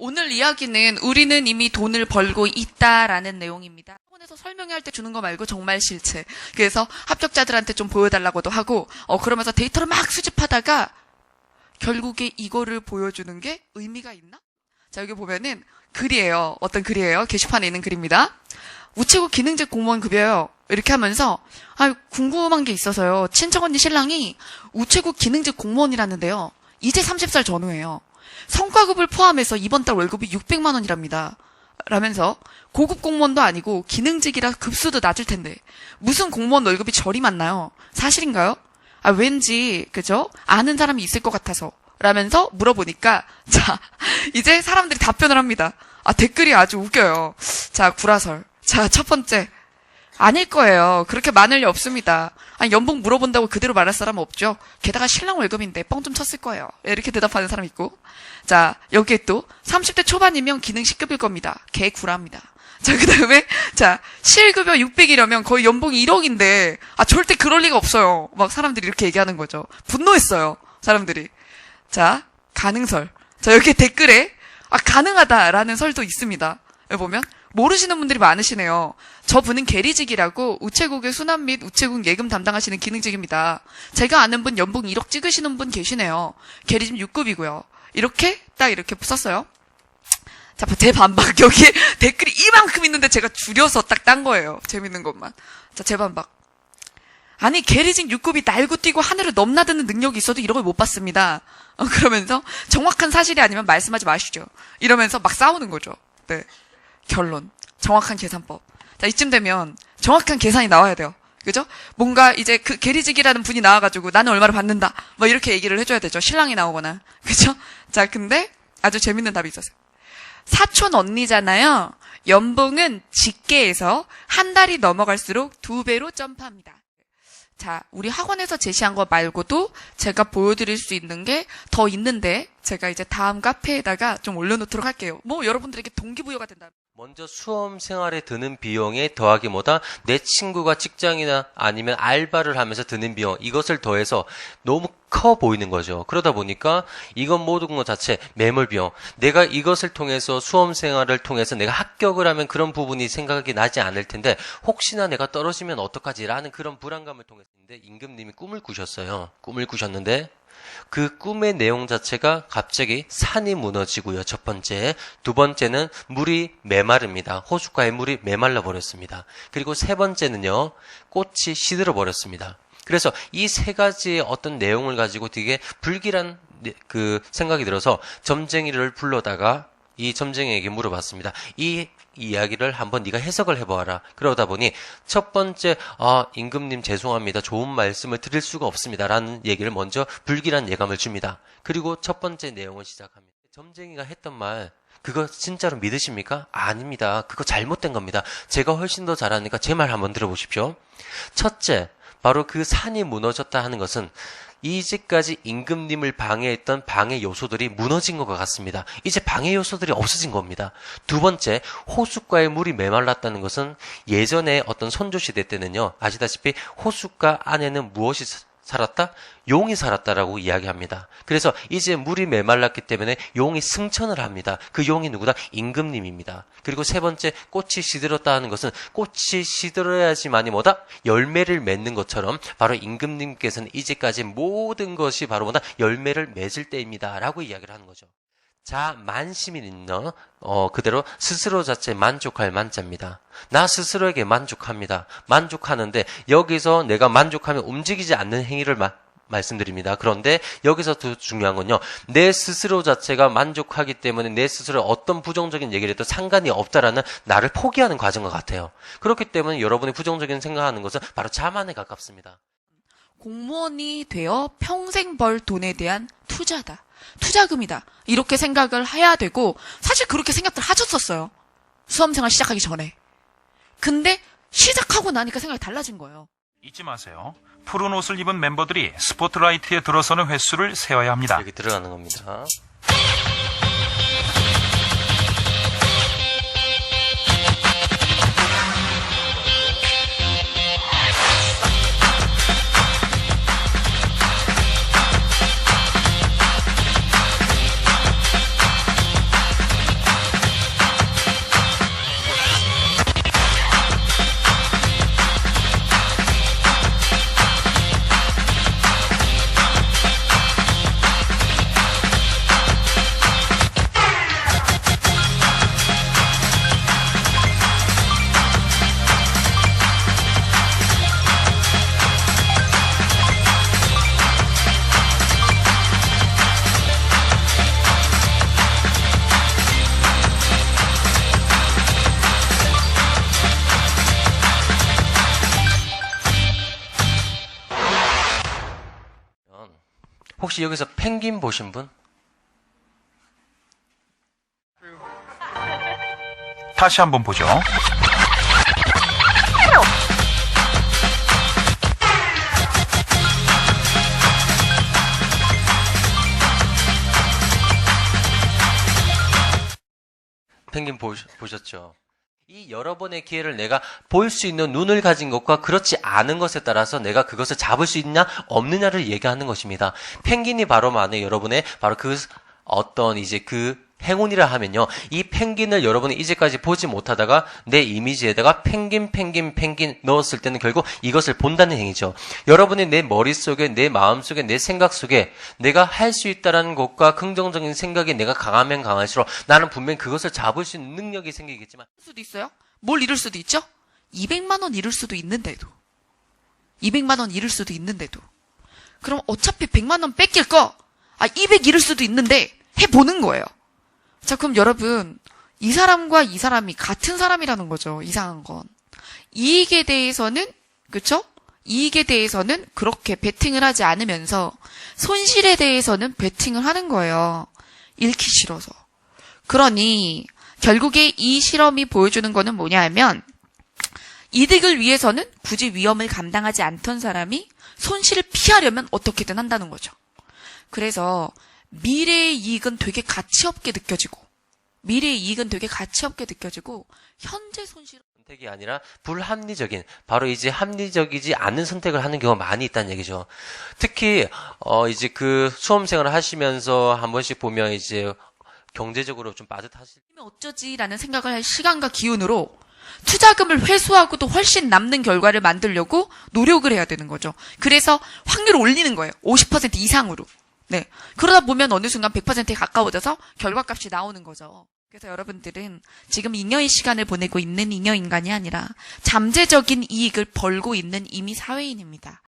오늘 이야기는 우리는 이미 돈을 벌고 있다라는 내용입니다. 학원에서 설명회 할 때 주는 거 말고 정말 실체. 그래서 합격자들한테 좀 보여달라고도 하고 그러면서 데이터를 막 수집하다가 결국에 이거를 보여주는 게 의미가 있나? 자, 여기 보면은 글이에요. 어떤 글이에요? 게시판에 있는 글입니다. 우체국 기능직 공무원 급여요. 이렇게 하면서 궁금한 게 있어서요. 친척 언니 신랑이 우체국 기능직 공무원이라는데요. 이제 30살 전후예요. 성과급을 포함해서 이번 달 월급이 600만 원이랍니다. 라면서 고급 공무원도 아니고 기능직이라 급수도 낮을 텐데 무슨 공무원 월급이 저리 많나요? 사실인가요? 왠지 그죠? 아는 사람이 있을 것 같아서 라면서 물어보니까 자 이제 사람들이 답변을 합니다. 댓글이 아주 웃겨요. 자, 구라설. 자, 첫 번째. 아닐 거예요. 그렇게 많을 리 없습니다. 연봉 물어본다고 그대로 말할 사람은 없죠. 게다가 신랑 월급인데 뻥 좀 쳤을 거예요. 이렇게 대답하는 사람 있고. 자, 여기에 또 30대 초반이면 기능 10급일 겁니다. 개 구라입니다. 자, 그 다음에 자, 실급여 600이라면 거의 연봉이 1억인데 절대 그럴 리가 없어요. 막 사람들이 이렇게 얘기하는 거죠. 분노했어요. 사람들이. 자, 가능설. 자, 여기 댓글에 가능하다라는 설도 있습니다. 여기 보면 모르시는 분들이 많으시네요. 저분은 계리직이라고 우체국의 수납 및 우체국 예금 담당하시는 기능직입니다. 제가 아는 분 연봉 1억 찍으시는 분 계시네요. 계리직 6급이고요. 이렇게 딱 이렇게 썼어요. 자, 제 반박. 여기 댓글이 이만큼 있는데 제가 줄여서 딱 딴 거예요. 재밌는 것만. 자, 제 반박. 아니, 계리직 6급이 날고 뛰고 하늘을 넘나드는 능력이 있어도 이런 걸 못 봤습니다. 그러면서 정확한 사실이 아니면 말씀하지 마시죠. 이러면서 막 싸우는 거죠. 네. 결론. 정확한 계산법. 자, 이쯤 되면 정확한 계산이 나와야 돼요. 그죠? 뭔가 이제 그 계리직이라는 분이 나와가지고 나는 얼마를 받는다. 뭐 이렇게 얘기를 해줘야 되죠. 신랑이 나오거나. 그죠? 자, 근데 아주 재밌는 답이 있었어요. 사촌 언니잖아요. 연봉은 직계에서 한 달이 넘어갈수록 2배로 점프합니다. 자, 우리 학원에서 제시한 거 말고도 제가 보여드릴 수 있는 게 더 있는데 제가 이제 다음 카페에다가 좀 올려놓도록 할게요. 뭐 여러분들에게 동기부여가 된다. 먼저 수험 생활에 드는 비용에 더하기 뭐다? 내 친구가 직장이나 아니면 알바를 하면서 드는 비용, 이것을 더해서 너무 커 보이는 거죠. 그러다 보니까 이건 모든 것 자체 매몰 비용. 내가 이것을 통해서 수험 생활을 통해서 내가 합격을 하면 그런 부분이 생각이 나지 않을 텐데 혹시나 내가 떨어지면 어떡하지라는 그런 불안감을 통해서인데 임금님이 꿈을 꾸셨어요. 꿈을 꾸셨는데 그 꿈의 내용 자체가 갑자기 산이 무너지고요. 첫 번째. 두 번째는 물이 메마릅니다. 호숫가의 물이 메말라 버렸습니다. 그리고 세 번째는요. 꽃이 시들어 버렸습니다. 그래서 이 세 가지의 어떤 내용을 가지고 되게 불길한 그 생각이 들어서 점쟁이를 불러다가 이 점쟁이에게 물어봤습니다. 이 이야기를 한번 네가 해석을 해보아라. 그러다 보니 첫 번째 임금님 죄송합니다. 좋은 말씀을 드릴 수가 없습니다. 라는 얘기를 먼저 불길한 예감을 줍니다. 그리고 첫 번째 내용을 시작합니다. 점쟁이가 했던 말 그거 진짜로 믿으십니까? 아닙니다. 그거 잘못된 겁니다. 제가 훨씬 더 잘하니까 제 말 한번 들어보십시오. 첫째, 바로 그 산이 무너졌다 하는 것은 이제까지 임금님을 방해했던 방해 요소들이 무너진 것 같습니다. 이제 방해 요소들이 없어진 겁니다. 두 번째, 호숫가에 물이 메말랐다는 것은 예전에 어떤 선조시대 때는요, 아시다시피 호숫가 안에는 무엇이 살았다? 용이 살았다라고 이야기합니다. 그래서 이제 물이 메말랐기 때문에 용이 승천을 합니다. 그 용이 누구다? 임금님입니다. 그리고 세 번째, 꽃이 시들었다 하는 것은 꽃이 시들어야지만이 뭐다? 열매를 맺는 것처럼 바로 임금님께서는 이제까지 모든 것이 바로 뭐다? 열매를 맺을 때입니다. 라고 이야기를 하는 거죠. 자, 만시민은요, 그대로 스스로 자체 만족할 만자입니다. 나 스스로에게 만족합니다. 만족하는데, 여기서 내가 만족하면 움직이지 않는 행위를 말씀드립니다. 그런데 여기서 더 중요한 건요, 내 스스로 자체가 만족하기 때문에 내 스스로 어떤 부정적인 얘기를 해도 상관이 없다라는 나를 포기하는 과정과 같아요. 그렇기 때문에 여러분이 부정적인 생각하는 것은 바로 자만에 가깝습니다. 공무원이 되어 평생 벌 돈에 대한 투자다. 투자금이다. 이렇게 생각을 해야 되고 사실 그렇게 생각들 하셨었어요. 수험생활 시작하기 전에. 근데 시작하고 나니까 생각이 달라진 거예요. 잊지 마세요. 푸른 옷을 입은 멤버들이 스포트라이트에 들어서는 횟수를 세어야 합니다. 여기 들어가는 겁니다. 혹시 여기서 펭귄 보신 분? 다시 한번 보죠. 펭귄 보셨죠? 이 여러 번의 기회를 내가 볼 수 있는 눈을 가진 것과 그렇지 않은 것에 따라서 내가 그것을 잡을 수 있냐 없느냐를 얘기하는 것입니다. 펭귄이 바로 만약 여러분의 바로 그 어떤 이제 그 행운이라 하면요. 이 펭귄을 여러분이 이제까지 보지 못하다가 내 이미지에다가 펭귄 넣었을 때는 결국 이것을 본다는 행위죠. 여러분이 내 머릿속에, 내 마음속에, 내 생각 속에 내가 할 수 있다라는 것과 긍정적인 생각이 내가 강하면 강할수록 나는 분명히 그것을 잡을 수 있는 능력이 생기겠지만 수도 있어요? 뭘 잃을 수도 있죠? 200만 원 잃을 수도 있는데도. 200만 원 잃을 수도 있는데도. 그럼 어차피 100만 원 뺏길 거, 200 잃을 수도 있는데 해보는 거예요. 자, 그럼 여러분, 이 사람과 이 사람이 같은 사람이라는 거죠. 이상한 건. 이익에 대해서는, 그쵸? 이익에 대해서는 그렇게 베팅을 하지 않으면서 손실에 대해서는 베팅을 하는 거예요. 잃기 싫어서. 그러니 결국에 이 실험이 보여주는 거는 뭐냐 하면 이득을 위해서는 굳이 위험을 감당하지 않던 사람이 손실을 피하려면 어떻게든 한다는 거죠. 그래서 미래의 이익은 되게 가치 없게 느껴지고 현재 손실은 선택이 아니라 불합리적인 바로 이제 합리적이지 않은 선택을 하는 경우가 많이 있다는 얘기죠. 특히 이제 그 수험생활을 하시면서 한 번씩 보면 이제 경제적으로 좀 빠듯하실 어쩌지라는 생각을 할 시간과 기운으로 투자금을 회수하고도 훨씬 남는 결과를 만들려고 노력을 해야 되는 거죠. 그래서 확률을 올리는 거예요. 50% 이상으로. 네. 그러다 보면 어느 순간 100%에 가까워져서 결과값이 나오는 거죠. 그래서 여러분들은 지금 잉여의 시간을 보내고 있는 잉여인간이 아니라 잠재적인 이익을 벌고 있는 이미 사회인입니다.